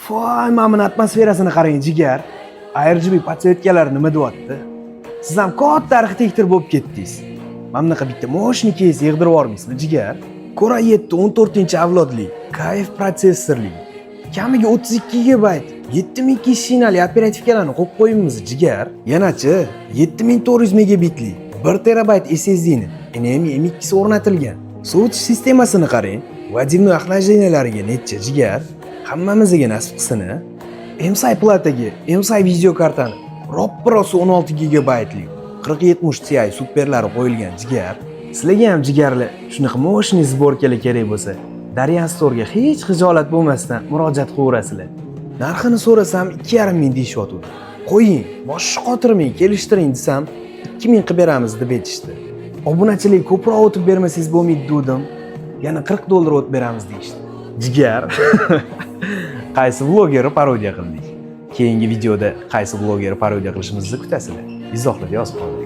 Voy, mana buni atmosferasini qarang, jigar. RGB potsvetkalar nima deyapti? Siz ham katta arxitektor bo'lib ketdingiz. Mana bunaqa bitta moshnikingiz yig'dirib yubormaysizmi, jigar? Core i7 14-avlodli, KF protsessorli, kamiga 32 GB, 7200 shinali operativkalarni qo'yib qo'yibmiz, jigar. Yanachi 7400 megabitli, 1 terabayt SSDni NVMe M2 o'rnatilgan. Sovutish sistemasini qarang. Vodiy охлаждениялariga necha, jigar? Hammamizga nasib qilsin. MSI plataga MSI video kartani roppa-rosa 16 GB 4070 Ti superlari qo'yilgan, jigar. Sizlarga ham jigarli shunaqa moshniy sborkalar kerak bo'lsa, Daryan Store'ga hech xijolat bo'lmasdan murojaat qilaverasizlar. Narxini so'rasam 2,5 ming deyishyapti. Qo'ying, boshqa qotirmang, kelishtiring desam 2 ming qilib beramiz deb aytishdi. Obunachilik ko'proq o'tib bermasangiz bo'lmaydi dedim. Yana $40 o'tib beramiz deyishdi. Jigar. Qaysi blogerni parodiya qildik? Keyingi videoda qaysi blogerni parodiya qilishimizni kutasizlar. Izohlarda yozib qo'ying.